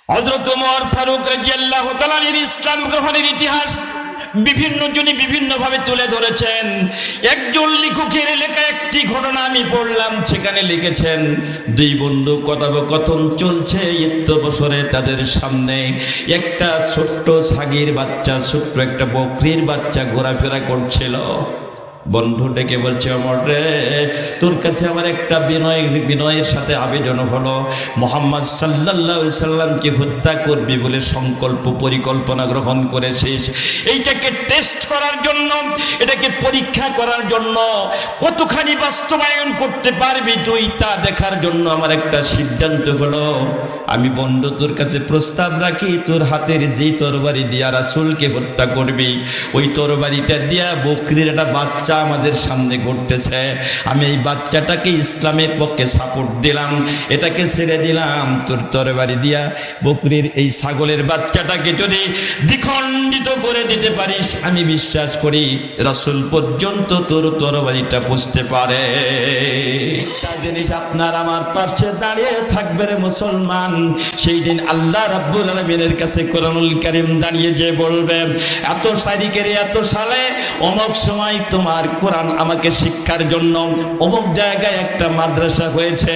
হযরত ওমর ফারুক রাদিয়াল্লাহু তাআলা ইসলাম গ্রহণের ইতিহাস বিভিন্ন জনে বিভিন্ন ভাবে তুলে ধরেছেন। একজন লেখকের লেখা একটি ঘটনা আমি পড়লাম, সেখানে লিখেছেন দুই বন্ধু কথোপকথন চলছে, ইত্য বছরে তাদের সামনে একটা ছোট্ট ছাগির বাচ্চা, ছোট্ট একটা বকরির বাচ্চা ঘোরাফেরা করছিল। বন্ধু ডেকে বলছে, ওমর রে, তোর কাছে আমার একটা বিনয়ের সাথে আবেদন হলো, মুহাম্মদ সাল্লাল্লাহু আলাইহি সাল্লামকে হত্যা করবি বলে সংকল্প পরিকল্পনা গ্রহণ করেছিস, এইটাকে টেস্ট করার জন্য, এটাকে পরীক্ষা করার জন্য কতখানি বাস্তবায়ন করতে পারবি তুই, তা দেখার জন্য আমার একটা সিদ্ধান্ত হলো, আমি বন্ধু তোর কাছে প্রস্তাব রাখি, তোর হাতের যেই তরবারি দিয়া রাসূলকে হত্যা করবি, ওই তরবারিটা দিয়া বকরির একটা বাচ্চা আমাদের সামনে ঘটতেছে, আমি এই বাচ্চাটাকে ইসলামের পক্ষে সাপোর্ট দিলাম, এটাকে ছেড়ে দিলাম, তোর তরবারি দিয়া বকরির এই ছাগলের বাচ্চাটাকে যদি দ্বিখণ্ডিত করে দিতে পারিস, আমি বিশ্বাস করি রাসূল পর্যন্ত তোর তরবারিটা পৌঁছতে পারে। তা জিনিস আপনার আমার পাশে দাঁড়িয়ে থাকবে রে মুসলমান। সেই দিন আল্লাহ রাব্বুল আলামিনের কাছে কোরআনুল কারীম দাঁড়িয়ে যে বলবে, এত তারিখের এত সালে অমুক সময় তোমার কোরআন আমাকে শিক্ষার জন্য অমুক জায়গায় একটা মাদ্রাসা হয়েছে,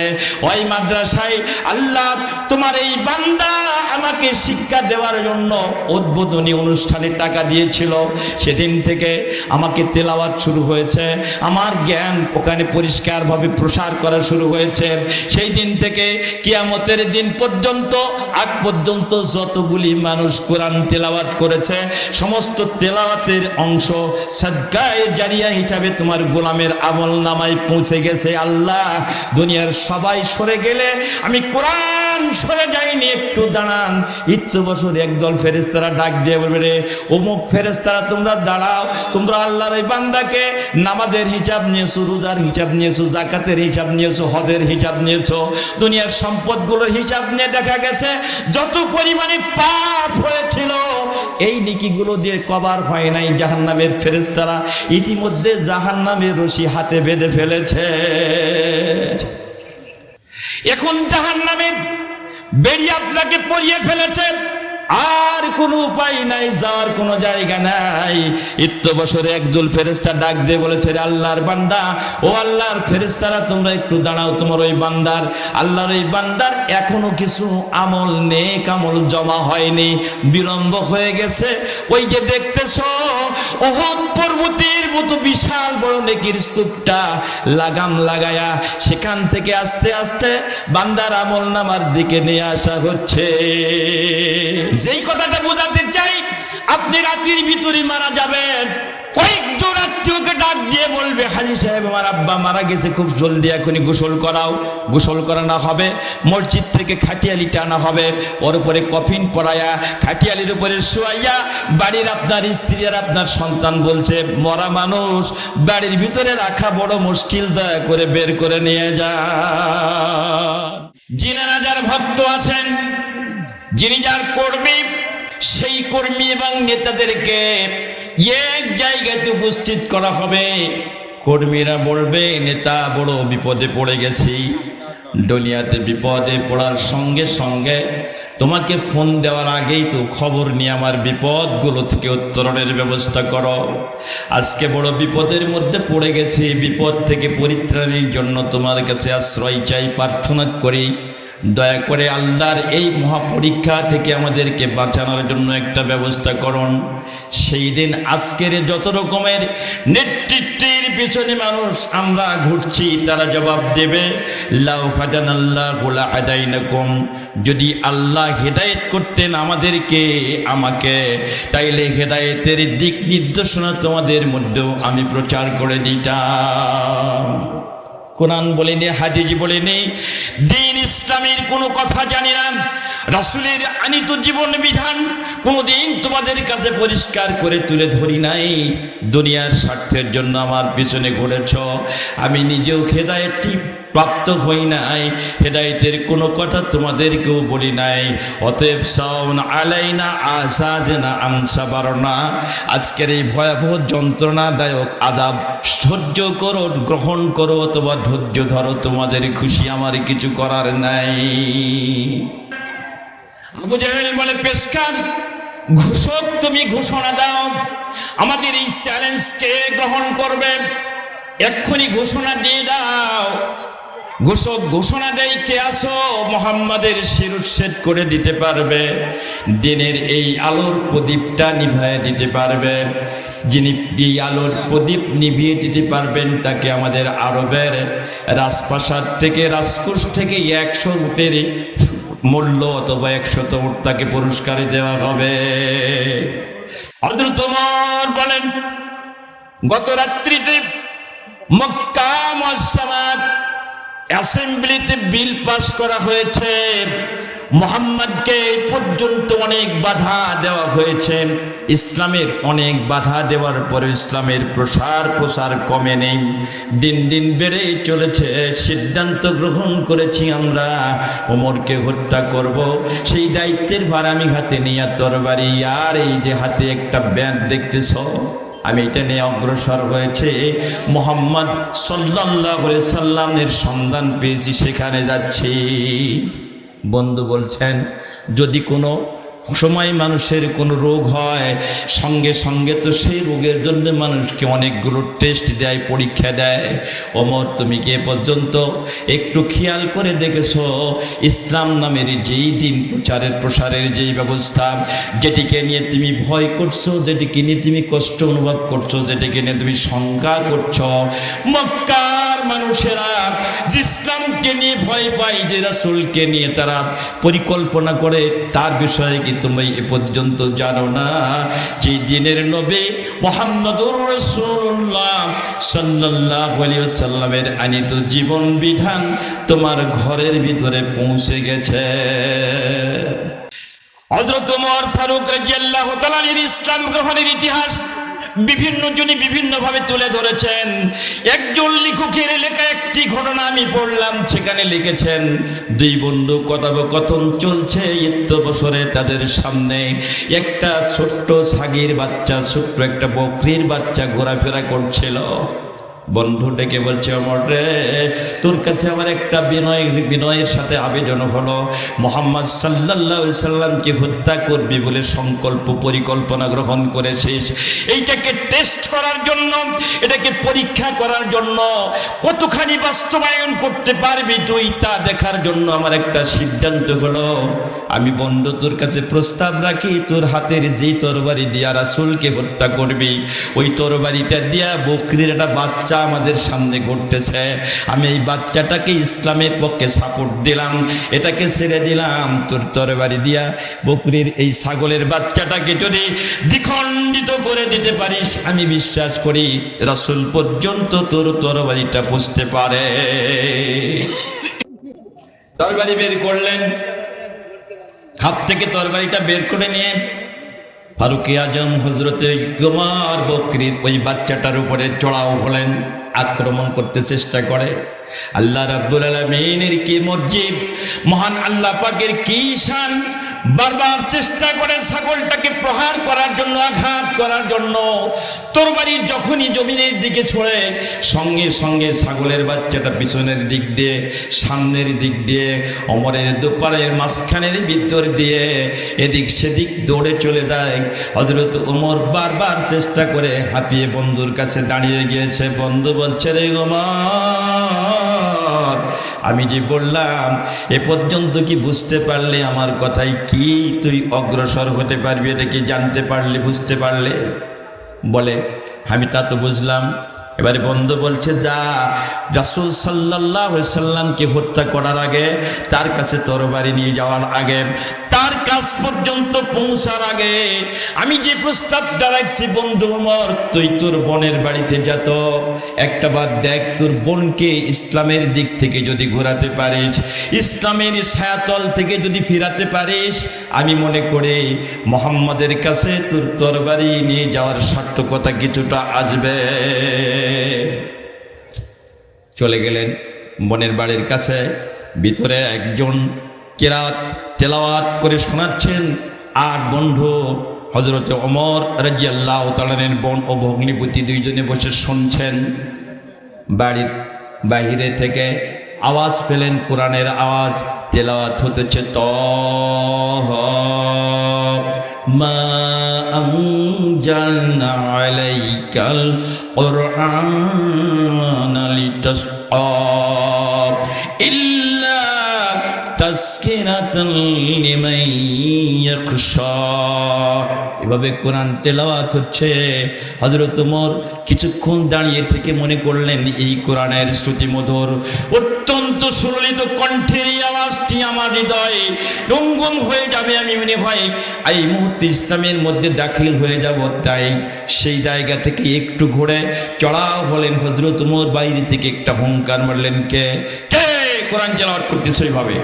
ওই মাদ্রাসায় আল্লাহ তোমার এই বান্দা আমাকে শিক্ষা দেওয়ার জন্য উদ্বোধনী অনুষ্ঠানে টাকা দিয়েছিল, সেদিন থেকে আমাকে তেলাওয়াত শুরু হয়েছে, আমার জ্ঞান ওখানে পরিষ্কারভাবে প্রসার করা শুরু হয়েছে, সেই দিন থেকে কিয়ামতের দিন পর্যন্ত আগ পর্যন্ত যতগুলি মানুষ কোরআন তেলাওয়াত করেছে, সমস্ত তেলাওয়াতের অংশ সাদকায়ে জারিয়া হিসাবে তোমার গোলামের আমল নামায় পৌঁছে গেছে। আল্লাহ, দুনিয়ার সবাই সরে গেলে আমি কোরআন সরে যাইনি, একটু দাঁড়ান। ইত্য বছর একদল ফেরেশতারা ডাক দিয়ে বলবে, রে অমুক ফেরেশতারা তোমরা দাঁড়াও, তোমরা আল্লাহর এই বান্দাকে নামাজের হিসাব নিয়েছো, রোজার হিসাব নিয়েছো, জাকাতের হিসাব নিয়েছো, হজের হিসাব নিয়েছো, দুনিয়ার সম্পদগুলোর হিসাব নিয়ে দেখা গেছে যত পরিমাণে পাপ হয়েছিল এই নেকিগুলো দিয়ে কভার হয় নাই। জাহান্নামের ফেরেশতারা ইতিমধ্যে জাহান্নামের রশি হাতে বেঁধে ফেলেছে। এখন জাহান্নামের বেড়ি আপনাকে পরিয়ে ফেলেছে, আর কোনো উপায় নাই, যাওয়ার কোনো জায়গা নাই। ইত্য বছরে একদল ফেরেশতা ডাক দিয়ে বলেছে, আল্লাহর বান্দা, ও আল্লাহর ফেরেশতারা তোমরা একটু দাঁড়াও, তোমার ওই বান্দার, আল্লাহর ওই বান্দার এখনো কিছু আমল নেক আমল জমা হয়নি, বিলম্ব হয়ে গেছে। ওই যে দেখতেছো উহুদ পর্বতের মতো বিশাল বড় নেকির স্তূপটা লাগাম লাগায়া সেখান থেকে আস্তে আস্তে বান্দার আমল নামার দিকে নিয়ে আসা হচ্ছে। যেই কথাটা বোঝাতে চাই, আপনি রাতের ভিতরে মারা যাবেন, কয়েকজন আত্মীয়কে ডাক দিয়ে বলবে, হাজী সাহেব আমার আব্বা মারা গেছে, খুব জলদি এখনই গোসল করাও। গোসল করানো হবে, মসজিদ থেকে খাটিয়ালি টানা হবে, ওর উপরে কফিন পরায়া খাটিয়ালির উপরে শোয়াইয়া বাড়ির আপনার স্ত্রী আর আপনার সন্তান বলছে, মরা মানুষ বাড়ির ভিতরে রাখা বড় মুশকিল, দয়া করে বের করে নিয়ে যান। যিনারা যার ভক্ত আছেন, যিনি যার কর্মী, সেই কর্মী এবং নেতাদেরকে এক জায়গাতে উপস্থিত করা হবে। কর্মীরা বলবে, নেতা বড় বিপদে পড়ে গেছি, দুনিয়াতে বিপদে পড়ার সঙ্গে সঙ্গে তোমাকে ফোন দেওয়ার আগেই তো খবর নিয়ে আমার বিপদগুলো থেকে উত্তরণের ব্যবস্থা করো। আজকে বড় বিপদের মধ্যে পড়ে গেছি, বিপদ থেকে পরিত্রাণের জন্য তোমার কাছে আশ্রয় চাই, প্রার্থনা করি, দয়া করে আল্লাহর এই মহাপরীক্ষা থেকে আমাদেরকে বাঁচানোর জন্য একটা ব্যবস্থা করুন। সেই দিন আজকের যত রকমের নেতৃত্বের পিছনে মানুষ আমরা ঘুরছি, তারা জবাব দেবে, লাউ হাদানাল্লাহু লাহাদাইনাকুম, যদি আল্লাহ হেদায়েত করতেন আমাদেরকে, আমাকে, তাইলে হেদায়েতের দিক নির্দেশনা তোমাদের মধ্যেও আমি প্রচার করে দিতাম। কোরআন বলেনি, হাদিস বলেনি, দ্বীন ইসলামের কোনো কথা জানি না, রাসূলের আনিত জীবন বিধান কোনোদিন তোমাদের কাছে পরিষ্কার করে তুলে ধরি নাই। দুনিয়ার স্বার্থের জন্য আমার পিছনে ঘুরেছ, আমি নিজেও হেদায়েতটি প্রাপ্ত হই নাই, হেদায়েতের কোনো কথা তোমাদেরকেও বলি নাই। অতএব সাউন আলাইনা আসাজনা আমসাবারনা, আজকের এই ভয়াবহ যন্ত্রণাদায়ক আযাব সহ্য করো, গ্রহণ করো অথবা ধৈর্য ধরো, তোমাদের খুশি আমার কিছু করার নাই। আবু জাহেল বলে, পেশকার ঘোষক, তুমি ঘোষণা দাও, আমাদের এই চ্যালেঞ্জকে গ্রহণ করবে, এক্ষুনি ঘোষণা দিয়ে দাও। ঘোষক ঘোষণা দেয়, কে আসো মোহাম্মদের শিরুচ্ছেদ করে দিতে পারবে, দিনের এই আলোর প্রদীপটা নিভায় দিতে পারবে। যিনি এই আলোর প্রদীপ নিভিয়ে দিতে পারবেন তাকে আমাদের আরবের রাজপ্রাসাদ থেকে, রাজকোষ থেকে 100 উটের মূল্য অথবা 100 উট তাকে পুরস্কার দেওয়া হবে। হযরত ওমর বলেন, গত রাত্রিতে মক্কা মুআজ্জামাত অ্যাসেম্বলিতে বিল পাস করা হয়েছে, মুহাম্মদকে এই পর্যন্ত অনেক বাধা দেওয়া হয়েছে, ইসলামের অনেক বাধা দেওয়ার পরে ইসলামের প্রসার কমে নেই, দিন দিন বেড়েই চলেছে। সিদ্ধান্ত গ্রহণ করেছি আমরা ওমরকে হত্যা করব। সেই দায়িত্বের ভার আমি হাতে নিয়ে তরবারি আর এই যে হাতে একটা ব্যাট দেখতেছ, আমি এটা নিয়ে অগ্রসর হয়েছে মুহাম্মদ সাল্লাল্লাহু আলাইহি সাল্লামের সন্ধান পেয়েছি, সেখানে যাচ্ছি। বন্ধু বলছেন, যদি কোনো সময় মানুষের কোনো রোগ হয়, সঙ্গে সঙ্গে তো সেই রোগের জন্য মানুষকে অনেকগুলো টেস্ট দেয়, পরীক্ষা দেয়। ওমর, তুমি কি এ পর্যন্ত একটু খেয়াল করে দেখেছো ইসলাম নামের যেই দিন প্রসারের যেই ব্যবস্থা, যেটিকে নিয়ে তুমি ভয় করছো, যেটিকে নিয়ে তুমি কষ্ট অনুভব করছো, যেটিকে নিয়ে তুমি শঙ্কা করছো, মক্কার মানুষেরা যে ইসলামকে নিয়ে ভয় পায়, যে রাসূলকে নিয়ে তারা পরিকল্পনা করে, তার বিষয়ে কি তুমি এ পর্যন্ত জানো না যে দিনের নবী মুহাম্মদুর রাসূলুল্লাহ সাল্লাল্লাহু আলাইহি ওয়াসাল্লামের আনিত জীবন বিধান তোমার ঘরের ভিতরে পৌঁছে গেছে। হযরত ওমর ফারুক রাদিয়াল্লাহু তাআলা ইসলাম গ্রহণের ইতিহাস বিভিন্ন জনে বিভিন্নভাবে তুলে ধরেছেন। একজন লেখকের লেখা একটি ঘটনা আমি পড়লাম, সেখানে লিখেছেন, দুই বন্ধু কথোপকথন চলছে, বছরে তাদের সামনে একটা ছোট্ট ছাগির বাচ্চা, ছোট্ট একটা বকরির বাচ্চা ঘোরাফেরা করছিল। বন্ধু ডেকে বলছে, ওমর রে, তোর কাছে আমার একটা বিনয়ের সাথে আবেদন হলো, মুহাম্মদ সাল্লাল্লাহু আলাইহি সাল্লামকে হত্যা করবি বলে সংকল্প পরিকল্পনা গ্রহণ করেছিস, এইটাকে টেস্ট করার জন্য, এটাকে পরীক্ষা করার জন্য কতখানি বাস্তবায়ন করতে পারবি তুই, তা দেখার জন্য আমার একটা সিদ্ধান্ত হলো, আমি বন্ধু তোর কাছে প্রস্তাব রাখি, তোর হাতের যেই তরবারি দিয়া রাসূলকে হত্যা করবি, ওই তরবারিটা দিয়া বকরির একটা বাচ্চা আমাদের সামনে ঘটতেছে, আমি এই বাচ্চাটাকে ইসলামের পক্ষে সাপোর্ট দিলাম, এটাকে ছেড়ে দিলাম, তোর তরবারি দিয়া বকরির এই ছাগলের বাচ্চাটাকে যদি দ্বিখণ্ডিত করে দিতে পারিস, আমি বিশ্বাস করি রাসূল পর্যন্ত তোর তরবারিটা পৌঁছতে পারে। তরবারি বের করলেন, হাত থেকে তরবারিটা বের করে নিয়ে ফারুকে আজম হযরতে ওমর বকরির ওই বাচ্চাটার উপরে চড়াও হলেন, আক্রমণ করতে চেষ্টা করে। আল্লাহ রাব্বুল আলামিনের কি মর্জিদ, মহান আল্লাহ পাকের কি শান, বারবার চেষ্টা করে ছাগলটাকে প্রহার করার জন্য, আঘাত করার জন্য। তরবারি যখনই জমিনের দিকে ছোড়ে, সঙ্গে সঙ্গে ছাগলের বাচ্চাটা পিছনের দিক দিয়ে, সামনের দিক দিয়ে, ওমরের দুপারের মাঝখানের ভিতর দিয়ে এদিক সেদিক দৌড়ে চলে যায়। হযরত ওমর বারবার চেষ্টা করে হাঁপিয়ে বন্ধুর কাছে দাঁড়িয়ে গিয়েছে। বন্ধু বলছে, রে ওমর, আমি যে বললাম এ পর্যন্ত কি বুঝতে পারলে আমার কথাই কি তুই অগ্রসর হতে পারবি, এটা কি জানতে পারলে, বুঝতে পারলে? বলে, আমি তা তো বুঝলাম। এবারে বন্ধু বলছে, যা রাসূল সাল্লাল্লাহু আলাইহি সাল্লামকে হত্যা করার আগে, তার কাছে তরবারি নিয়ে যাওয়ার আগে, তার কাছ পর্যন্ত পৌঁছার আগে আমি যে প্রস্তাবটা রাখছি, বন্ধু ওমর, তুই তোর বোনের বাড়িতে যা, তো একটাবার দেখ তোর বোনকে ইসলামের দিক থেকে যদি ঘোরাতে পারিস, ইসলামের ছায়াতল থেকে যদি ফিরাতে পারিস, আমি মনে করি মুহাম্মদের কাছে তোর তরবারি নিয়ে যাওয়ার সার্থকতা কিছুটা আসবে। চলে গেলেন বোনের বাড়ির কাছে, ভিতরে একজন তেলাওয়াত করে শোনাচ্ছেন, আর বন্ধু হযরত ওমর রাদিয়াল্লাহু তাআলার বোন ও ভগ্নিপতি দুইজনে বসে শুনছেন। বাড়ির বাহিরে থেকে আওয়াজ পেলেন, কোরআনের আওয়াজ, তেলাওয়াত হতেছে তাহা মা আনজালনা আলাইকাল কুরআনা লিতাশকা ইল্লা তাসকিনাতান লিমান ইয়াখশা। এভাবে কোরআন তেলাওয়াত হচ্ছে। হযরত ওমর কিছুক্ষণ দাঁড়িয়ে থেকে মনে করলেন এই কোরআনের শ্রুতি মধুর অত্যন্ত সুললিত কণ্ঠের এই আওয়াজটি আমার হৃদয়ে রঙ্গন হয়ে যাবে, আমি মনে হয় এই মুহূর্তে ইসলামের মধ্যে দাখিল হয়ে যাব। তাই সেই জায়গা থেকে একটু ঘুরে চড়াও হলেন হযরত ওমর, বাইরে থেকে একটা হুঙ্কার মারলেন, কে কে কোরআন তেলাওয়াত করতেছে এইভাবে?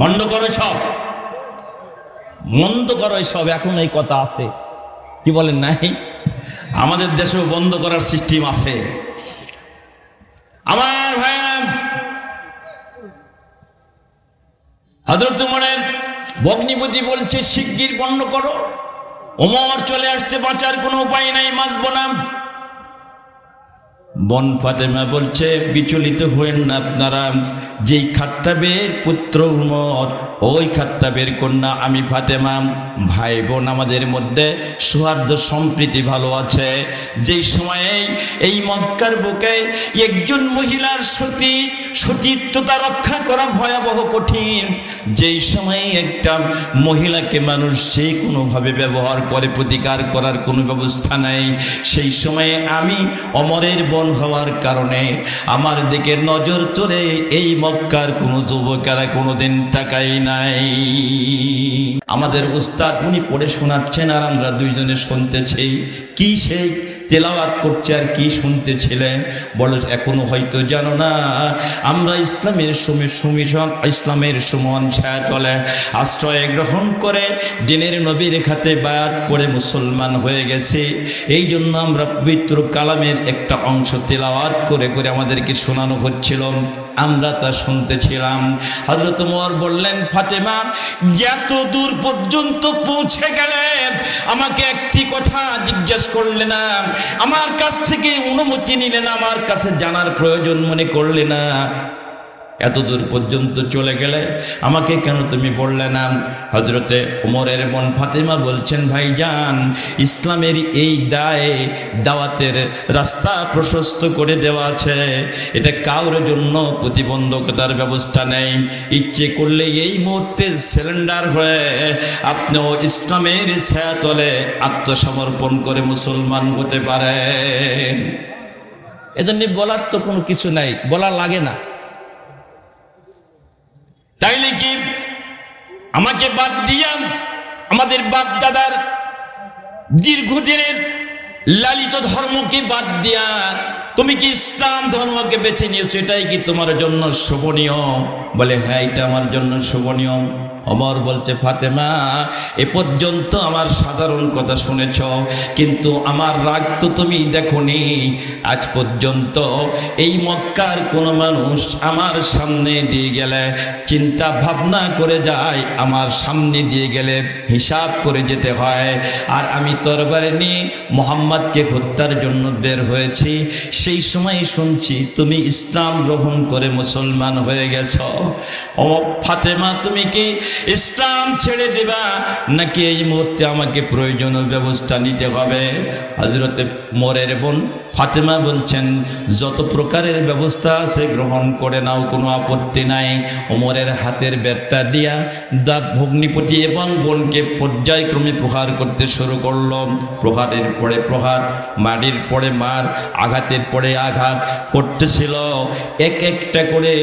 বন্ধ করো সব, বন্ধ করো সব। এখন এই কথা আছে, কি বলেন নাই? আমাদের দেশেও বন্ধ করার সিস্টেম আছে। আমার ভাইরা, হযরত ওমরের ভগ্নিপতি বলছে শিগগির বন্ধ করো। ওমর চলে আসছে, বাঁচার কোনো উপায় নাই, বাঁচবো না। বোন ফাতেমা বলছে বিচলিত হয়েন না আপনারা, যেই খাত্তাবের পুত্র উমর, ওই খাত্তাবের কন্যা আমি ফাতেমা, ভাই বোন আমাদের মধ্যে সৌহার্দ্য সম্প্রীতি ভালো আছে। যেই সময়ে এই মক্কার বুকে একজন মহিলার সতীত্বতা রক্ষা করা ভয়াবহ কঠিন, যেই সময়ে একটা মহিলাকে মানুষ যে কোনোভাবে ব্যবহার করে প্রতিকার করার কোনো ব্যবস্থা নাই, সেই সময়ে আমি ওমরের বোন হওয়ার কারণে আমার দিকে নজর তোলে এই মক্কার কোনো যুবকেরা কোনোদিন তাকাই নাই। আমাদের উস্তাদ উনি পড়ে শোনাচ্ছেন আর আমরা দুইজনে শুনতেছি। কি সেই তেলাওয়াত করছে আর কি শুনতেছিলেন বলো? এখনো হয়তো জানো না, আমরা ইসলামের ইসলামের সুমন ছায়াতলে আশ্রয় গ্রহণ করে দিনের নবীর খাতে বায়াত করে মুসলমান হয়ে গেছি। এই জন্য আমরা পবিত্র কালামের একটা অংশ তেলাওয়াত করে করে আমাদেরকে শোনানো হচ্ছিল, আমরা তা শুনতেছিলাম। হযরত ওমর বললেন, ফাতেমা এত দূর পর্যন্ত পৌঁছে গেলেন, আমাকে একটি কথা জিজ্ঞেস করলে না, আমার কাছ থেকে অনুমতি নিলেন, আমার কাছে জানার প্রয়োজন মনে করলে না, এত দূর পর্যন্ত চলে গেলে আমাকে কেন তুমি বললে না? হযরতে ওমরের বোন ফাতেমা বলছেন, ভাইজান ইসলামের এই দাওয়াতের রাস্তা প্রশস্ত করে দেওয়া আছে, এটা কারোর জন্য প্রতিবন্ধকতার ব্যবস্থা নেই। ইচ্ছে করলে এই মুহূর্তে সিলিন্ডার হয়ে আপনিও ইসলামের ছায়াতলে আত্মসমর্পণ করে মুসলমান হতে পারেন। এজন্য বলার তো কোনো কিছু নাই, বলা লাগে না। তাইলে কি আমাকে বাদ দিয়া, আমাদের বাপ দাদার দীর্ঘদিনের লালিত ধর্মকে বাদ দিয়া তুমি কি ইসলাম ধর্মকে বেছে নিয়েছো? এটাই কি তোমার জন্য শোভনীয়? বলে হ্যাঁ, এটা আমার জন্য শোভনীয়। ওমর বলছে, ফাতেমা এ পর্যন্ত আমার সাধারণ কথা শুনেছ, কিন্তু আমার রাগ তো তুমি দেখোনি। আজ পর্যন্ত এই মক্কার কোনো মানুষ আমার সামনে দিয়ে গেলে চিন্তা ভাবনা করে যায়, আমার সামনে দিয়ে গেলে হিসাব করে যেতে হয়। আর আমি তরবারি নিয়ে মুহাম্মদকে হত্যার জন্য বের হয়েছি, সেই সময় শুনছি তুমি ইসলাম গ্রহণ করে মুসলমান হয়ে গেছ। ও ফাতেমা, তুমি কি ইসলাম ছেড়ে দেবা নাকি এই মুহূর্তে আমাকে প্রয়োজনীয় ব্যবস্থা নিতে হবে? হযরতে ওমরের বোন ফাতেমা বলছেন, যত প্রকারের ব্যবস্থা আছে গ্রহণ করে নাও, কোনো আপত্তি নাই। ওমরের হাতের ব্যাটটা দিয়া দাঁত ভগ্নিপতি এবং বোনকে পর্যায়ক্রমে প্রহার করতে শুরু করল। প্রহারের পরে প্রহার, মারির পরে মার, আঘাতের পরে আঘাত করতেছিল। এক একটা করে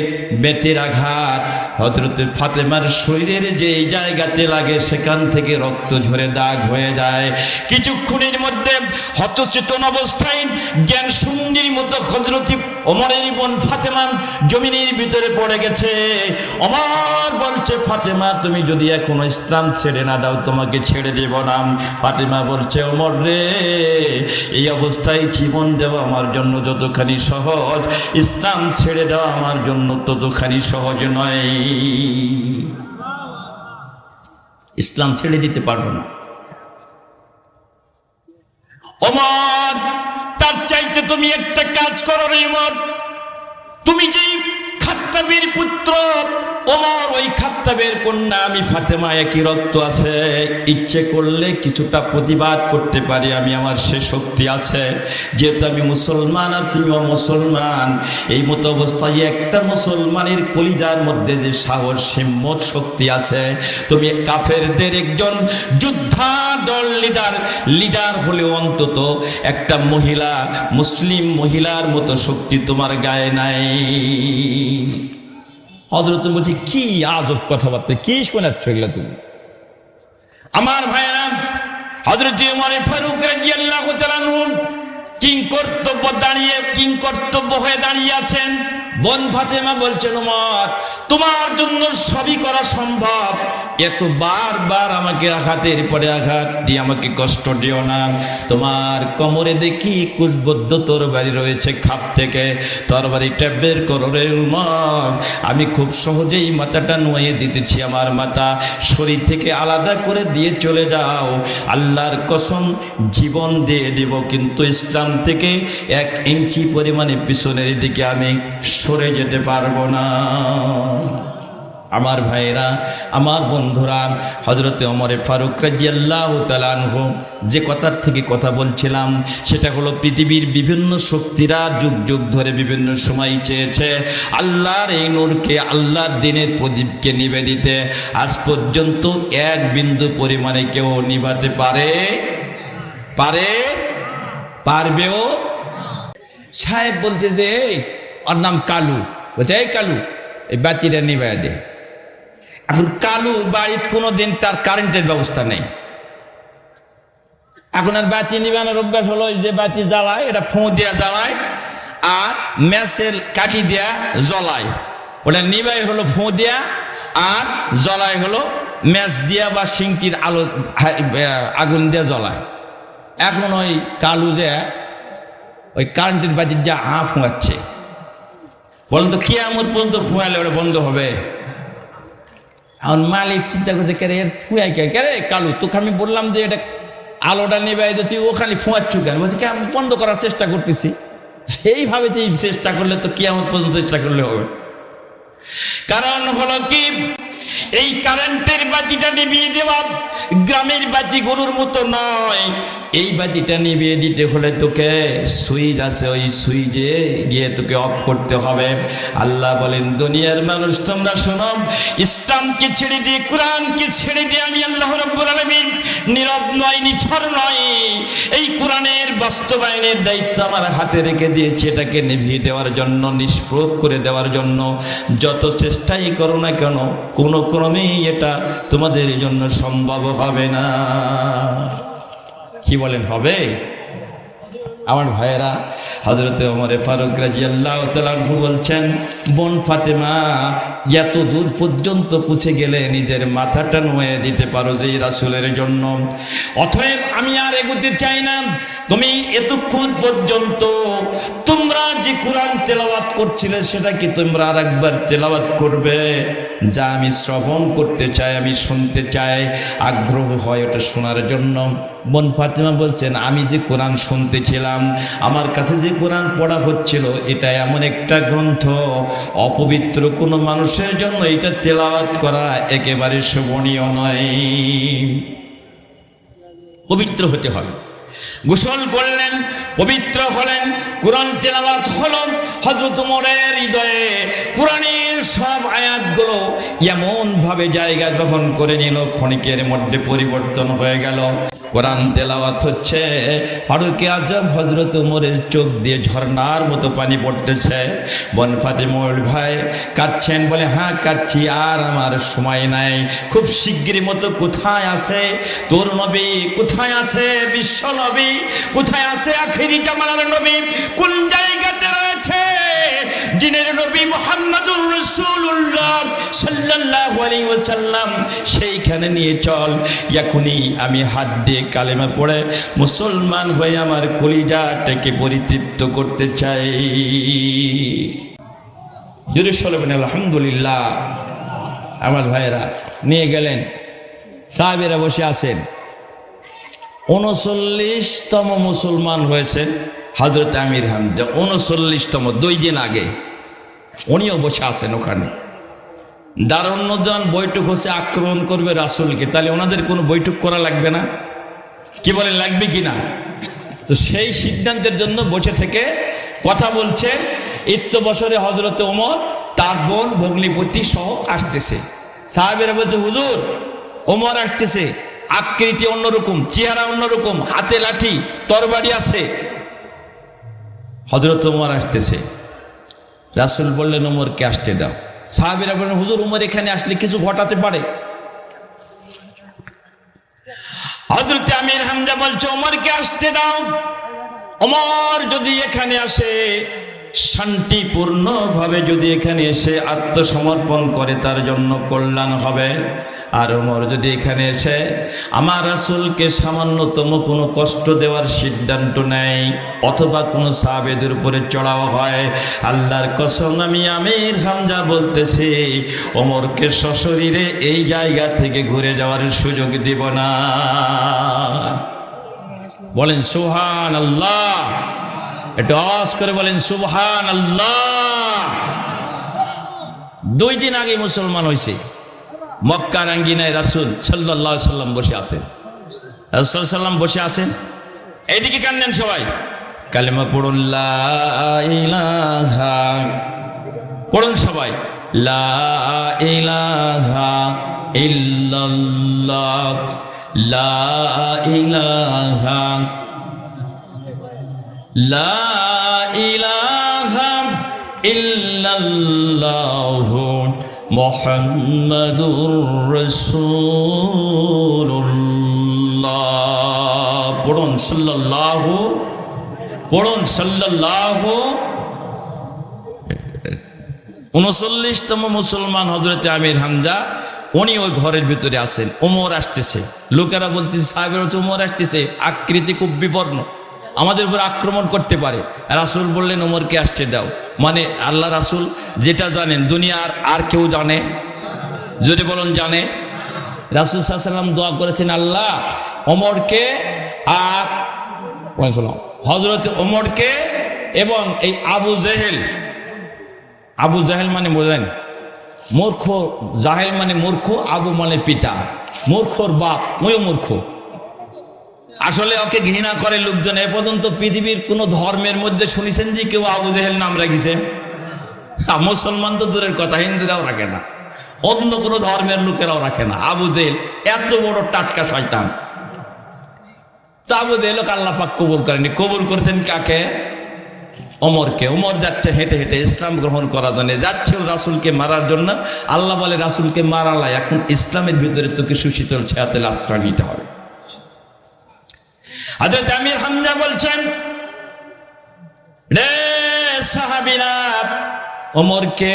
বেতের আঘাত হযরতে ফাতেমার শরীরের যে জায়গাতে লাগে সেখান থেকে রক্ত ঝরে দাগ হয়ে যায়। কিছুক্ষণের মধ্যে হতচেতন অবস্থায় জ্ঞান শূন্যের মতো হযরত ওমরের বোন ফাতেমা জমিনের ভিতরে পড়ে গেছে। ওমর বলছে, ফাতেমা তুমি যদি এখনো ইসলাম ছেড়ে না দাও তোমাকে ছেড়ে দেব না। ফাতেমা বলছে, ওমর রে, এই অবস্থায় জীবন দেওয়া আমার জন্য যতখানি সহজ, ইসলাম ছেড়ে দেওয়া আমার জন্য ততখানি সহজ নয়। ইসলাম ছেড়ে দিতে পারবো না। ওমর, তার চাইতে তুমি একটা কাজ করো রে ওমর, তুমি যেই খাত্তাবের পুত্র ওমর, ওই খাত্তাবের কন্যা আমি ফাতেমা, একই রক্ত আছে। ইচ্ছে করলে কিছুটা প্রতিবাদ করতে পারি, আমি আমার সে শক্তি আছে। যেহেতু আমি মুসলমান আর তুমিও মুসলমান, এই মতো অবস্থায় একটা মুসলমানের কলিজার মধ্যে যে সাহস, হিম্মত, শক্তি আছে, তুমি কাফেরদের একজন যোদ্ধা দল লিডার হলেও অন্তত একটা মহিলা, মুসলিম মহিলার মতো শক্তি তোমার গায়ে নাই। হযরত বলছি, কি আজব কথাবার্তা, কি শোনাচ্ছ এগুলা তুমি? আমার ভাইয়েরা, হযরত ওমর ফারুক রাদিয়াল্লাহু তাআলা আনহু কিং কর্তব্য হয়ে দাঁড়িয়ে আছেন। বোন ফাতেমা বলছেন, ওমর তোমার জন্য সবই করা সম্ভব, এত বারবার আমাকে আঘাতের পরে আঘাত দিয়ে আমাকে কষ্ট দিও না। তোমার কোমরে দেখি কুশবদ্ধ তরবারি রয়েছে, খাপ থেকে তরবারিটা বের করো রে ওমর। আমি খুব সহজেই মাথাটা নুয়ে দিতেছি, আমার মাথা শরীর থেকে আলাদা করে দিয়ে চলে যাও। আল্লাহর কসম জীবন দিয়ে দেব, কিন্তু ইসলাম থেকে 1 ইঞ্চি পরিমাণে পিছনের দিকে আমি সরে যেতে পারবো না। আমার ভাইরা, আমার বন্ধুরা, হযরতে ওমর ফারুক রাদিয়াল্লাহু তাআলা আনহু যে কথার থেকে কথা বলছিলাম, সেটা হলো পৃথিবীর বিভিন্ন শক্তিরা যুগ যুগ ধরে বিভিন্ন সময় চেয়েছে আল্লাহর এই নূরকে, আল্লাহর দিনের প্রদীপকে নিভে দিতে। আজ পর্যন্ত 1 বিন্দু পরিমাণে কেউ নিভাতে পারবেও। সাহেব বলছে যে, ওর নাম কালু, বলছে এই কালু এই বাতিটা নিভাইয়া দে। এখন কালু বাড়িতে কোনো দিন তার কারেন্টের ব্যবস্থা নেই। এখন আর বাতি নিবানোর অভ্যাস হলো যে বাতি জ্বালায়, এটা ফোঁ দিয়া জ্বালায় আর ম্যাচের কাঠি দিয়া জ্বলায়। ওটা নিবাই হলো ফোঁ দিয়া আর জ্বলায় হলো ম্যাচ দিয়া বা সিংটির আলো আগুন দিয়া জ্বলায়। এখন ওই কালু যে ওই কারেন্টের বাতির যা ফুঁয়াচ্ছে, বলেন তো কিয়ামত পর্যন্ত ফুঁয়ালে ওটা বন্ধ হবে? এখন মালিক চিন্তা করতে, কে রে ফুঁয়াই কে রে কালু, তোকে আমি বললাম যে এটা আলোটা নেবাই দে, তুই ওখানে ফুঁয়াচ্ছু কেন? বলছি কে, আমি বন্ধ করার চেষ্টা করতেছি। সেইভাবে তুই চেষ্টা করলে তো কিয়ামত পর্যন্ত চেষ্টা করলে হবে। কারণ হলো কি, এই কারেন্টের বাতিটা নিভিয়ে দেওয়া গ্রামের বাতিগুলোর মতো নয়। এই বাতিটা নিভিয়ে দিতে হলে তোকে সুইচ আছে, ওই সুইচে গিয়ে তোকে অফ করতে হবে। আল্লাহ বলেন, দুনিয়ার মানুষ তোমরা শোনো, ইসলামকে ছেড়ে দিয়ে, কোরআনকে ছেড়ে দিয়ে আমি আল্লাহ রাব্বুল আলামিন নীরব নয়, নিছর নয়। এই কোরআনের বাস্তবায়নের দায়িত্ব আমার হাতে রেখে দিয়েছি, এটাকে নিভিয়ে দেওয়ার জন্য, নিষ্প্রয়োগ করে দেওয়ার জন্য। যত চেষ্টাই করো না কেন, কোনো ক্রমেই এটা তোমাদের জন্য সম্ভব হবে না। কি বলেন, হবে? আমার ভাইয়েরা, হযরতে ওমর ফারুক রাদিয়াল্লাহু তাআলা আনহু বলছেন, বোন ফাতেমা এত দূর পর্যন্ত পৌঁছে গেলে নিজের মাথাটা নুয়ে দিতে পারো যে রাসূলের জন্য। অতএব আমি আর এগোতে চাই না। তুমি এতক্ষণ পর্যন্ত তোমরা যে কোরআন তেলাওয়াত করছিলে, সেটা কি তোমরা আর একবার তেলাওয়াত করবে? যা আমি শ্রবণ করতে চাই, আমি শুনতে চাই, আগ্রহ হয় ওটা শোনার জন্য। বোন ফাতেমা বলছেন, আমি যে কোরআন শুনতেছিলাম, আমার কাছে যে কোরআন পড়া হচ্ছিল, এটা এমন একটা গ্রন্থ, অপবিত্র কোনো মানুষের জন্য এটা তেলাওয়াত করা একেবারে শোভনীয় নয়। পবিত্র হতে হবে। গোসল করলেন, পবিত্র হলেন, কোরআন তেলাওয়াত হলো। হযরত ওমরের হৃদয়ে কোরআনের সব আয়াতগুলো এমনভাবে জায়গা গ্রহণ করে নিল, ক্ষণিকের মধ্যে পরিবর্তন হয়ে গেল। কোরআন তেলাওয়াত হচ্ছে, ফারুকে আজম হযরত ওমরের চোখ দিয়ে ঝর্ণার মতো পানি পড়তেছে। বোন ফাতেমার ভাই কাঁদছেন, বলে হ্যাঁ কাঁদছি, আর আমার সময় নাই, খুব শিগগির মতো কোথায় আছে তোর নবী, কোথায় আছে বিশ্ব নবী, কোথায় আছে আখিরি জামানার নবী, কোন জায়গাতে রয়েছে জিনের নবী মুহাম্মদুর রাসূলুল্লাহ সাল্লাল্লাহু আলাইহি ওয়াসাল্লাম, সেইখানে নিয়ে চল। এখনই আমি হাত দিয়ে কালেমা পড়ে মুসলমান হয়ে আমার কলিজাটাকে পরিতৃপ্ত করতে চাই। জোরে বলেন আলহামদুলিল্লাহ। আমার ভাইয়েরা নিয়ে গেলেন, সাহাবীরা বসে আছেন। 39তম মুসলমান হয়েছেন হযরত আমির হামজা, 39তম, 2 দিন আগে। উনিও বসে আছেন ওখানে। দারুণ্যজন বৈঠক হচ্ছে আক্রমণ করবে রাসূলকে, তাহলে ওনাদের কোনো বৈঠক করা লাগবে না? কি বলেন, লাগবে কি না? তো সেই সিদ্ধান্তের জন্য বসে থেকে কথা বলছেন। বছরে হযরত ওমর তার বোন ভগ্নিপতি সহ আসতেছে। সাহাবীরা বলছে, হুজুর ওমর আসতেছে, আকৃতি অন্যরকম, চেহারা অন্যরকম, হাতে লাঠি তরবারি আছে, হযরত ওমর আসতেছে। রাসূল বললেন, ওমরকে আসতে দাও। সাহাবীরা বললেন, হুজুর ওমর এখানে আসলে কিছু ঘটাতে পারে। হযরত আমির হামজা বলছে, ওমরকে আসতে দাও। ওমর যদি এখানে আসে, শান্তিপূর্ণভাবে যদি এখানে এসে আত্মসমর্পণ করে, তার জন্য কল্যাণ হবে। আর ওমর যদি এখানে এসে আমার রাসূলকে সামান্যতম কোনো কষ্ট দেওয়ার সিদ্ধান্ত নেয়, অথবা কোনো সাহাবেদের উপরে চড়াও হয়, আল্লাহর কসম আমি আমির হামজা বলতেছি, ওমরকে সশরীরে এই জায়গা থেকে ঘুরে যাওয়ার সুযোগ দিব না। বলেন সুবহানাল্লাহ, একটু আওয়াজ করে বলেন সুবহানাল্লাহ। 2 দিন আগে মুসলমান হয়েছে, মক্কার আঙ্গিনায় রাসূল সাল্লাল্লাহু আলাইহি সাল্লাম বসে আছেন। রাসূল সাল্লাম বসে আছেন, এইদিকে কান্দেন সবাই, কালেমা পড়ুন লা ইলাহা, পড়ুন সবাই লা ইলাহা ইল্লাল্লাহ, লা ইলাহা, লা ইলাহা ইল্লাল্লাহ মুহাম্মাদুর রাসূলুল্লাহ। পড়ুন সাল্লাল্লাহু, পড়ুন সাল্লাল্লাহু। 39তম মুসলমান হযরতে আমির হামজা, উনি ওই ঘরের ভিতরে আছেন। ওমর আসতেছে, লোকেরা বলতেছে, সাহাবেরা বলছে ওমর আসতেছে, আকৃতি খুব বিপন্ন, আমাদের উপর আক্রমণ করতে পারে। রাসূল বললেন, ওমরকে আসতে দাও। মানে আল্লাহ রাসূল যেটা জানেন দুনিয়ার আর কেউ জানে? যদি বলুন জানে। রাসূল সাল্লাল্লাহু আলাইহি ওয়াসাল্লাম দোয়া করেছেন, আল্লাহ ওমরকে আর হযরত ওমরকে এবং এই আবু জেহেল, আবু জাহেল মানে বোঝেন মূর্খ, জাহেল মানে মূর্খ, আবু মানে পিতা, মূর্খর বাপ, ওই মূর্খ। আসলে ওকে ঘৃণা করে লোকজন। এ পর্যন্ত পৃথিবীর কোন ধর্মের মধ্যে শুনেছেন যে কেউ আবু জেহেল নাম রাখিছে? মুসলমান তো দূরের কথা, হিন্দুরাও রাখে না, অন্য কোনো ধর্মের লোকেরাও রাখে না। আবু জেহেল এত বড় টাটকা শয়তান। তো আবু জেহেল আল্লাহ পাক কবুল করেনি, কবুল করেছেন কাকে? ওমরকে। ওমর যাচ্ছে হেঁটে হেঁটে ইসলাম গ্রহণ করার জন্য, যাচ্ছিল রাসূলকে মারার জন্য। আল্লাহ বলে, রাসূলকে মারালাই, এখন ইসলামের ভিতরে তোকে সুশীতল ছায়াতে আশ্রয় নিতে হবে। হযরত আমির হামজা বলছেন, রে সাহাবীরা, ওমরকে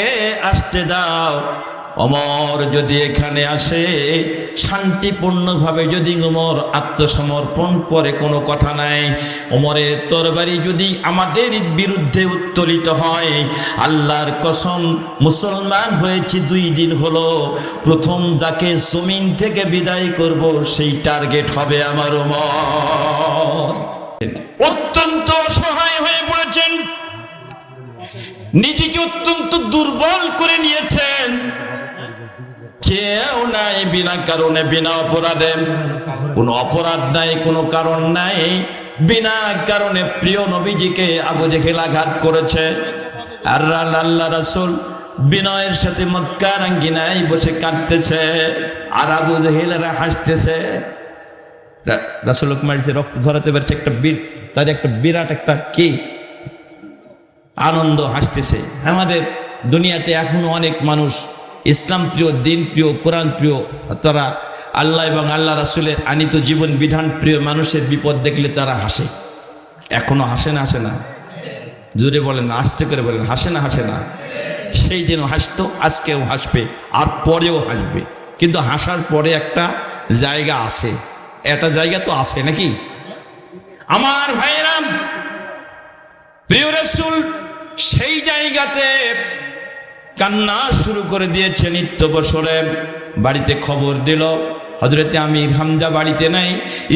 আসতে দাও। ওমর যদি এখানে আসে, শান্তিপূর্ণভাবে যদি ওমর আত্মসমর্পণ করে, কোনো কথা নাই। ওমরের তরবারি যদি আমাদের বিরুদ্ধে উত্তোলিত হয়, আল্লাহর কসম মুসলমান হয়েছি 2 দিন হলো, প্রথম যাকে জমিন থেকে বিদায় করব সেই টার্গেট হবে আমার ওমর। অত্যন্ত অসহায় হয়ে পড়েছেন, নিজেকে অত্যন্ত দুর্বল করে নিয়েছেন। কেউ নাই বিনা কারণে, বিনা অপরাধে, কোনো অপরাধ নাই, কোনো কারণ নাই, বিনা কারণে প্রিয় নবীজিকে আবু জেহেল আঘাত করেছে। আর আল্লাহ রাসূল বিনয়ের সাথে মক্কার আঙ্গিনায় বসে কাঁদতেছে, আর আবু জেহেলরা হাসতেছে। রাসূল মারছে, রক্ত ঝরাতে পারছে, একটা তার একটা বিরাট একটা কি আনন্দ, হাসতেছে। আমাদের দুনিয়াতে এখনো অনেক মানুষ ইসলাম প্রিয়, দিন প্রিয়, কোরআন প্রিয়, তারা আল্লাহ এবং আল্লাহ রাসূলের আনিত জীবন বিধান প্রিয় মানুষের বিপদ দেখলে তারা হাসে। এখনো হাসে না? হাসে না? জোরে বলেন, আস্তে করে বলেন, হাসে না? হাসে না? সেই দিনও হাসতো, আজকেও হাসবে, আর পরেও হাসবে। কিন্তু হাসার পরে একটা জায়গা আছে, একটা জায়গা তো আছে নাকি? আমার ভাইরা, প্রিয় রাসূল সেই জায়গাতে কান্না শুরু করে দিয়েছে। নিত্য বছরে বাড়িতে খবর দিল, হযরতে আমির হামজা বাড়িতে নাই,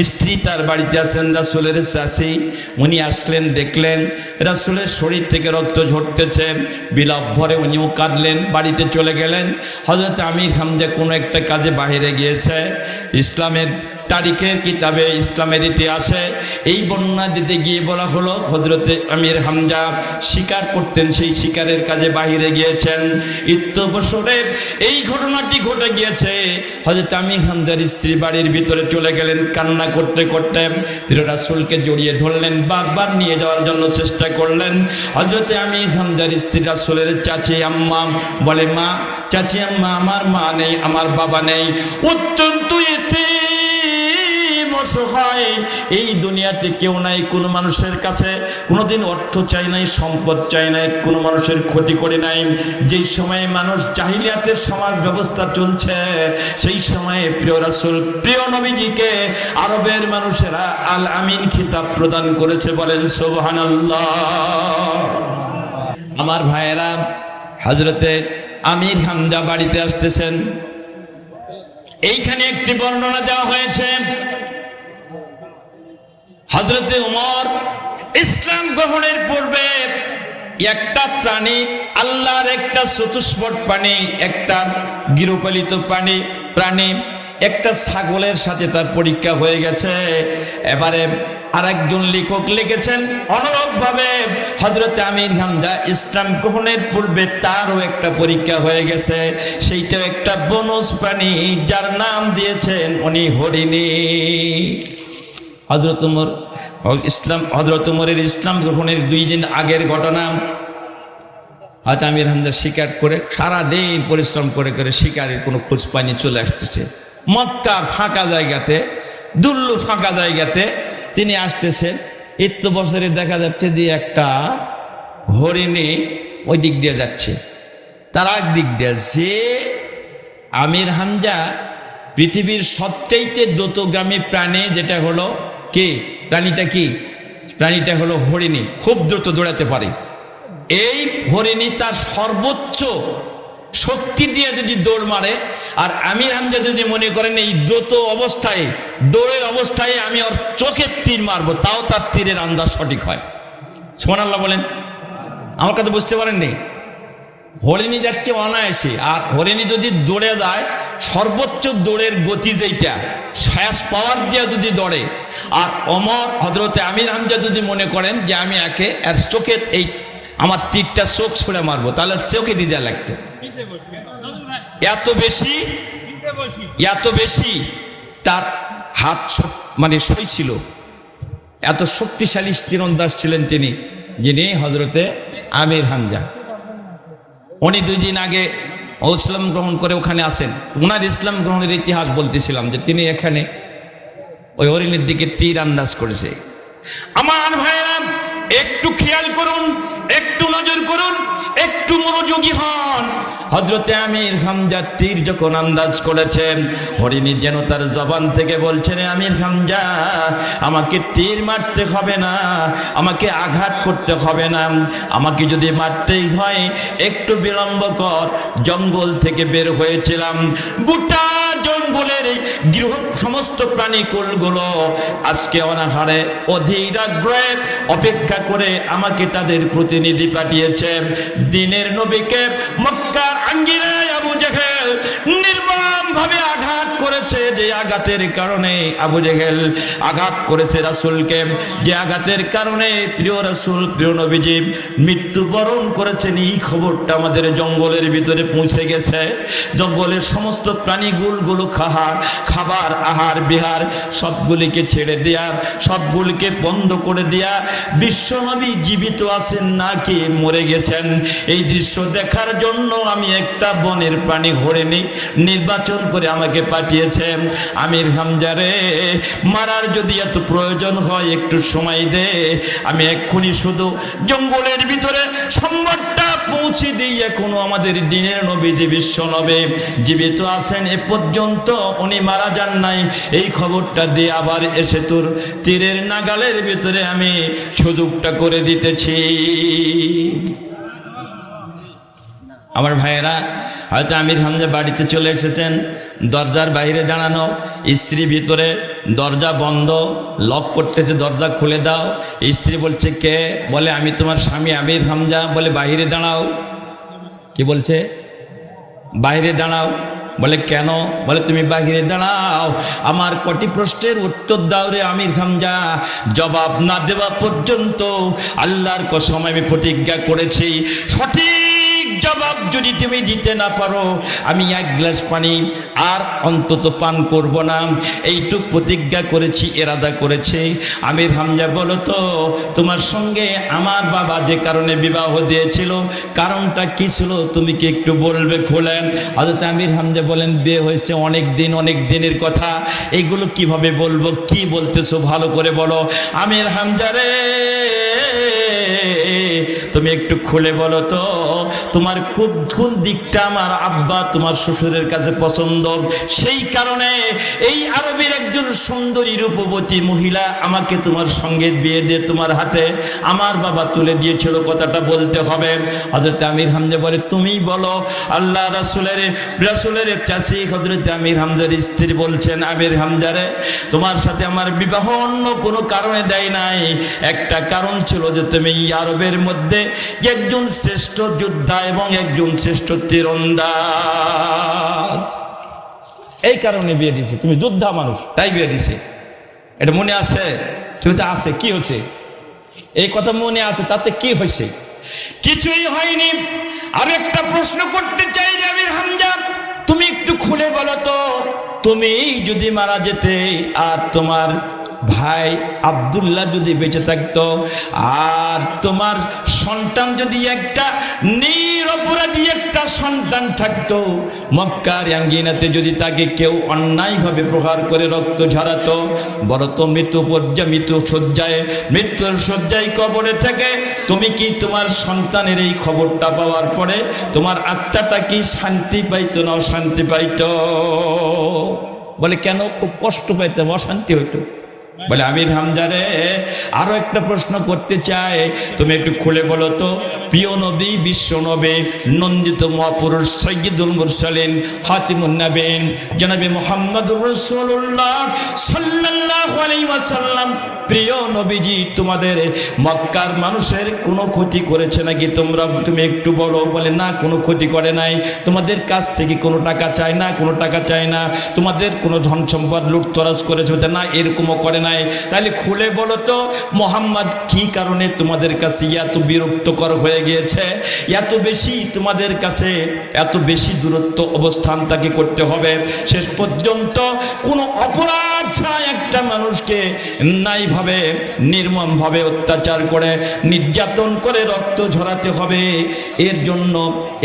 স্ত্রী তার বাড়িতে আছেন, রাসূলের চাচী। উনি আসলেন, দেখলেন রাসূলের শরীর থেকে রক্ত ঝরতেছে, বিলাপ ভরে উনিও কাঁদলেন, বাড়িতে চলে গেলেন। হযরতে আমির হামজা কোনো একটা কাজে বাইরে গিয়েছে। ইসলামের তারিখের কিতাবে, ইসলামের ইতিহাসে এই বর্ণনা দিতে গিয়ে বলা হলো হযরতে আমির হামজা শিকার করতেন, সেই শিকারের কাজে বাহিরে গিয়েছেন। ইত্যবসরে এই ঘটনাটি ঘটে গিয়েছে। হযরত আমির হামজার স্ত্রী বাড়ির ভিতরে চলে গেলেন, কান্না করতে করতে তিনি রাসূলকে জড়িয়ে ধরলেন, বারবার নিয়ে যাওয়ার জন্য চেষ্টা করলেন। হযরতে আমির হামজার স্ত্রী রাসূলের চাচি আম্মা বলে, মা, চাচি আম্মা, আমার মা নেই, আমার বাবা নেই, অত্যন্ত অসহায়, এই দুনিয়াতে কেউ নাই, কোনো মানুষের কাছে কোনোদিন অর্থ চাই নাই, সম্পদ চাই নাই, কোনো মানুষের ক্ষতি করে নাই। যেই সময়ে মানুষ জাহিলিয়াতের সমাজ ব্যবস্থা চলছে, সেই সময়ে প্রিয় রাসূল, প্রিয় নবীজিকে আরবের মানুষেরা আল আমিন খিতাব প্রদান করেছে। বলেন সুবহানাল্লাহ। আমার ভাইয়েরা, হযরতে আমির হামজা বাড়িতে আসতেছেন। এইখানে একটি বর্ণনা দেওয়া হয়েছে, হযরতে ওমর ইসলাম গ্রহণের পূর্বে একটা প্রাণী, আল্লাহর একটা চতুষ্পদ প্রাণী, একটা গৃহপালিত প্রাণী একটা ছাগলের সাথে তার পরীক্ষা হয়ে গেছে। এবারে আরেকজন লেখক লিখেছেন অনুরূপভাবে হযরতে আমির হামজা ইসলাম গ্রহণের পূর্বে তারও একটা পরীক্ষা হয়ে গেছে, সেইটাও একটা বনজ প্রাণী, যার নাম দিয়েছেন উনি হরিণী। হযরত ওমরের ইসলাম গ্রহণের 2 দিন আগের ঘটনা। হযরত আমির হামজা শিকার করে সারাদিন পরিশ্রম করে করে শিকারের কোনো খোঁজ পায়নি, চলে আসতেছে মক্কার ফাঁকা জায়গাতে, দুল্লু ফাঁকা জায়গাতে তিনি আসতেছেন। ইত্য বছরে দেখা যাচ্ছে যে একটা হরিণী ওই দিক দিয়ে যাচ্ছে, তার এক দিক দিয়ে। যে আমির হামজা পৃথিবীর সবচাইতে দ্রুতগামী প্রাণী, যেটা হলো কি প্রাণীটা, কি প্রাণীটা হলো হরিণী, খুব দ্রুত দৌড়াতে পারে। এই হরিণী তার সর্বোচ্চ শক্তি দিয়ে যদি দৌড় মারে, আর আমির হামজা যদি মনে করেন এই দ্রুত অবস্থায়, দৌড়ের অবস্থায় আমি ওর চোখের তীর মারবো, তাও তার তীরের আন্দাজ সঠিক হয়। সুবহানাল্লাহ বলেন। আমার কথা বুঝতে পারেননি? হরিণী যাচ্ছে অনায়াসে, আর হরিণী যদি দৌড়ে যায়, সর্বোচ্চ দৌড়ের গতি যেটা, শেষ পাওয়ার দিয়ে যদি দৌড়ে, আর ওমর হযরতে আমির হামজা যদি মনে করেন যে আমি একে এর চোখে এই আমার তীরটা চোখ ছুঁড়ে মারবো, তাহলে চোখে নিজে লাগতো। এত বেশি তার হাত মানে সই ছিল, এত শক্তিশালী তীরন্দাজ ছিলেন তিনি, যিনি হযরতে আমির হামজা। উনি 2 দিন আগে ইসলাম গ্রহণ করে ওখানে আসেন। ওনার ইসলাম গ্রহণের ইতিহাস বলতেছিলাম যে তিনি এখানে ওই হরিণের দিকে তীর আন্দাজ করেছে। আমার ভাইয়েরা, একটু খেয়াল করুন, একটু নজর করুন, একটু মনোযোগী হন। হযরতে আমির হামজা তীর যখন আন্দাজ করেছেন, হরিণী যেন তার জবান থেকে বলছেন, আমির হামজা, আমাকে তীর মারতে হবে না, আমাকে আঘাত করতে হবে না, আমাকে যদি মারতেই হয় একটু বিলম্ব কর। জঙ্গল থেকে বের হয়েছিলাম, গোটা জঙ্গলের গৃহ সমস্ত প্রাণীকুলগুলো আজকে অনাহারে অধীর আগ্রহে অপেক্ষা করে আমাকে তাদের প্রতিনিধি পাঠিয়েছে। দিনের নবীকে মক্কার আঙ্গিনায় আবু জেহেল নির্মমভাবে আঘাত করেছে, যে আঘাতের কারণে আবু জেহেল আঘাত করেছে রাসূলকে, যে আঘাতের কারণে প্রিয় রাসূল, প্রিয় নবীজি মৃত্যুবরণ করেছেন, এই খবরটা আমাদের জঙ্গলের ভিতরে পৌঁছে গেছে। জঙ্গলের সমস্ত প্রাণীগুলো খাবার আহার বিহার সবগুলিকে ছেড়ে দেয়া, সবগুলিকে বন্ধ করে দেয়া, বিশ্বনবী জীবিত আছেন নাকি মরে গেছেন এই দৃশ্য দেখার জন্য আমি একটা বনের প্রাণী হরিণী নির্বাচন করে আমাকে পাঠিয়েছে। আমির হামজারে মারার যদি এত প্রয়োজন হয় একটু সময় দে, আমি এক্ষুনি শুধু জঙ্গলের ভিতরে সংবাদটা পৌঁছে দিই। এখনো আমাদের দিনের নবীজি বিশ্ব নবী জীবিত আছেন, এ পর্যন্ত উনি মারা যান নাই, এই খবরটা দিয়ে আবার এসে তোর তীরের নাগালের ভিতরে আমি সুযোগটা করে দিতেছি। আমার ভাইয়েরা, হয়তো আমির হামজা বাড়িতে চলে এসেছেন। দরজার বাইরে দাঁড়ানো, স্ত্রী ভিতরে, দরজা বন্ধ, লক করতেছে, দরজা খুলে দাও। স্ত্রী বলছে কে? বলে আমি তোমার স্বামী আমির হামজা। বলে বাইরে দাঁড়াও। কি বলছে? বাইরে দাঁড়াও। বলে কেন? বলে তুমি বাইরে দাঁড়াও, আমার কটি প্রশ্নের উত্তর দাও রে আমির হামজা। জবাব না দেওয়া পর্যন্ত আল্লাহর কসম আমি প্রতিজ্ঞা করেছি, সঠিক জবাব যদি তুমি দিতে না পারো আমি এক গ্লাস পানি আর অন্তত পান করব না। এইটুক প্রতিজ্ঞা করেছি, এরাদা করেছি। আমির হামজা বলো তো তোমার সঙ্গে আমার বাবা যে কারণে বিবাহ দিয়েছিল কারণটা কি ছিল, তুমি কি একটু বলবে খুলে? হযরত আমির হামজা বলেন বিয়ে হয়েছে অনেক দিনের কথা, এইগুলো কিভাবে বলবো? কি বলতেছো ভালো করে বলো। আমির হামজা রে তুমি একটু খুলে বলো তো তোমার কোন দিকটা আমার আব্বা তোমার শ্বশুরের কাছে পছন্দ, সেই কারণে এই আরবের একজন সুন্দরী রূপবতী মহিলা আমাকে তোমার সঙ্গে বিয়ে দিয়ে তোমার হাতে আমার বাবা তুলে দিয়েছিল, কথাটা বলতে হবে। হযরত আমির হামজা বলে তুমি বলো। আল্লাহ রাসূলের চাচি হযরত আমির হামজার স্ত্রী বলছেন আমির হামজা রে তোমার সাথে আমার বিবাহ অন্য কোনো কারণে দেয় নাই, একটা কারণ ছিল যে তুমি এই আরবের মধ্যে একজন শ্রেষ্ঠ যোদ্ধা এবং একজন শ্রেষ্ঠ তীরন্দাজ, এই কারণে বিয়ে দিছে। তুমি যোদ্ধা মানুষ তাই বিয়ে দিছে। এটা মনে আছে? ঠিক আছে। কি হচ্ছে? এই কথা মনে আছে, তাতে কি হয়েছে? কিছুই হয়নি। আর একটা প্রশ্ন করতে চাই আমির হামজা, তুমি একটু খুলে বলো তো তুমি যদি মারা যেতে আর তোমার ভাই আব্দুল্লাহ যদি বেঁচে থাকতো আর তোমার সন্তান যদি একটা নিরপরাধী একটা সন্তান থাকতো, মক্কার আঙ্গিনাতে যদি তাকে কেউ অন্যায়ভাবে প্রহার করে রক্ত ঝরাতো, বড় তো মৃত্যুর শয্যায় কবরে থেকে তুমি কি তোমার সন্তানের এই খবরটা পাওয়ার পরে তোমার আত্মাটা কি শান্তি পাইতো না অশান্তি পাইতো? বলে কেন? খুব কষ্ট পাইতাম, অশান্তি হইতো। বলে আমির হামজা রে আরো একটা প্রশ্ন করতে চাই, তুমি একটু খুলে বলো তো প্রিয় নবী, বিশ্ব নবী, নন্দিত মহাপুরুষ, সাইয়্যিদুল মুরসালিন, খাতিমুন নবীন জনাবে মুহাম্মদুর রাসূলুল্লাহ সাল্লাল্লাহু আলাইহি ওয়াসাল্লাম, প্রিয় নবীজি তোমাদের মক্কার মানুষের কোনো ক্ষতি করেছে নাকি তুমি একটু বলো। বলে না, কোনো ক্ষতি করে নাই, তোমাদের কাছ থেকে কোনো টাকা চায় না, কোনো টাকা চায় না, তোমাদের কোনো ধন সম্পদ লুটতরাজ করেছে না, এরকমও করে নাই। তাহলে খুলে বলো তো মুহাম্মদ কি কারণে তোমাদের কাছে এত বিরক্তকর হয়ে গিয়েছে, এত বেশি তোমাদের কাছে এত বেশি দূরত্ব অবস্থান তাকে করতে হবে, শেষ পর্যন্ত কোনো অপরাধ ছাড়া একটা মানুষকে নাইভাবে নির্মমভাবে অত্যাচার করে নির্যাতন করে রক্ত ঝরাতে হবে, এর জন্য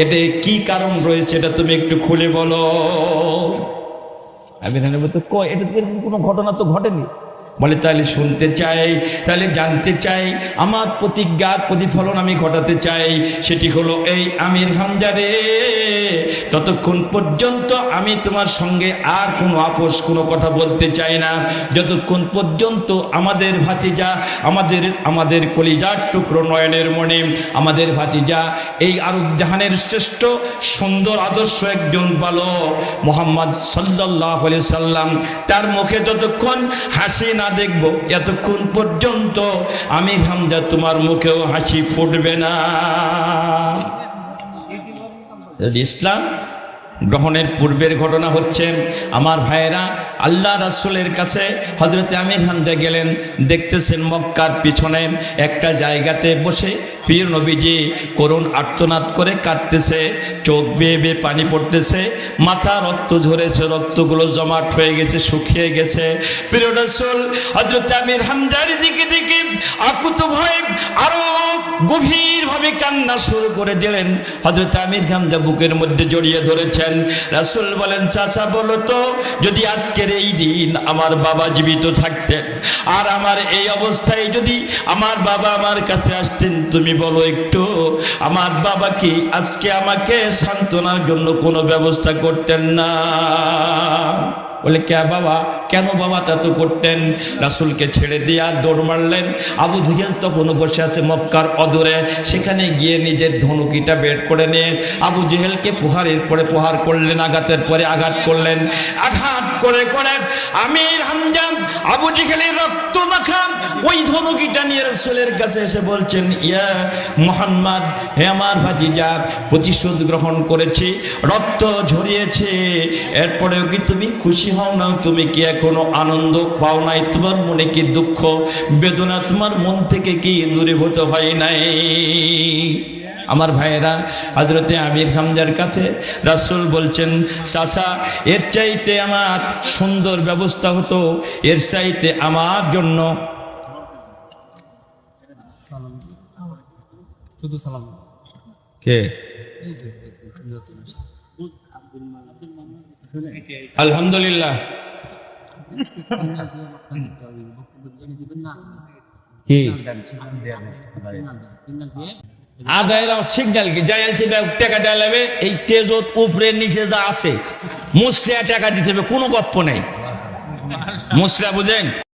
এটা কি কারণ রয়েছে এটা তুমি একটু খুলে বলো। আমি এটা কোনো ঘটনা তো ঘটেনি। বলে তাহলে শুনতে চাই, তাহলে জানতে চাই, আমার প্রতিজ্ঞার প্রতিফলন আমি ঘটাতে চাই। সেটি হলো এই আমির হামজা রে ততক্ষণ পর্যন্ত আমি তোমার সঙ্গে আর কোনো আপোষ কোনো কথা বলতে চাই না, যতক্ষণ পর্যন্ত আমাদের ভাতিজা, আমাদের কলিজার টুকরো নয়নের মণি, আমাদের ভাতিজা এই আরব জাহানের শ্রেষ্ঠ সুন্দর আদর্শ একজন বালক মুহাম্মদ সাল্লাল্লাহু আলাইহি সাল্লাম তার মুখে যতক্ষণ হাসি না দেখব এতক্ষণ পর্যন্ত আমির হামজা তোমার মুখেও হাসি ফুটবে না। ইসলাম গ্রহণের পূর্বের ঘটনা হচ্ছে, আমার ভাইয়েরা আল্লাহ রাসূলের কাছে হযরতে আমির হামজা গেলেন, দেখতেছেন মক্কার পিছনে একটা জায়গাতে বসে পীর নবীজি করুণ আর্তনাদ করে কাঁদতেছে, চোখ বেয়ে বেয়ে পানি পড়তেছে, মাথা রক্ত ঝরেছে, রক্তগুলো জমাট হয়ে গেছে, শুকিয়ে গেছে। প্রিয় রাসূল হযরতে আমির হামজার দিকে দিকে আকুত ভয়ে আরো গভীরভাবে কান্না শুরু করে দিলেন। হযরতে আমির হামজা বুকের মধ্যে জড়িয়ে ধরেছেন। রাসূল বলেন, চাচা বলো তো যদি আজকের এই দিন আমার বাবা জীবিত থাকতেন আর আমার এই অবস্থায় যদি আমার বাবা আমার কাছে আসতেন, তুমি বলো একটু আমার বাবা কি আজকে আমাকে সান্ত্বনার জন্য কোনো ব্যবস্থা করতেন না? বলে কে বাবা, কেন বাবা তা তো করতেন? রাসূলকে ছেড়ে দিয়ে দৌড় মারলেন। আবু জেহেল তখনও বসে আছে মক্কার অদূরে, সেখানে গিয়ে নিজের ধনুকিটা বের করে নিয়ে আবু জেহেলকে প্রহারের পরে প্রহার করলেন, আঘাতের পরে আঘাত করলেন। আঘাত করে করে আমির হামজা আবু জেহেলের রক্ত মাখা ওই ধনুকিটা নিয়ে রাসূলের কাছে এসে বলছেন, ইয়া মুহাম্মদ, হে আমার ভাতিজা, প্রতিশোধ গ্রহণ করেছি, রক্ত ঝরিয়েছে, এরপরেও কি তুমি খুশি হও না? তুমি কি এখনো আনন্দ পাও নাই? তোমার মনে কি দুঃখ বেদনা তোমার মন থেকে কি দূরীভূত হয় নাই? আমার ভাইয়েরা, হযরতে আমির হামজার কাছে রাসূল বলছেন, চাচা, এর চাইতে আমার সুন্দর ব্যবস্থা হতো, এর চাইতে আমার জন্য শুধু সালাম কে আলহামদুলিল্লাহ কি আদায়ের সিগন্যাল কি যাই আলছে টাকা ডালাবে, এই তেজত উপরে নিচে যা আছে মুসলিয়া টাকা দিতে হবে, কোনো গপ্প নেই। মুসলিয়া বুঝেন?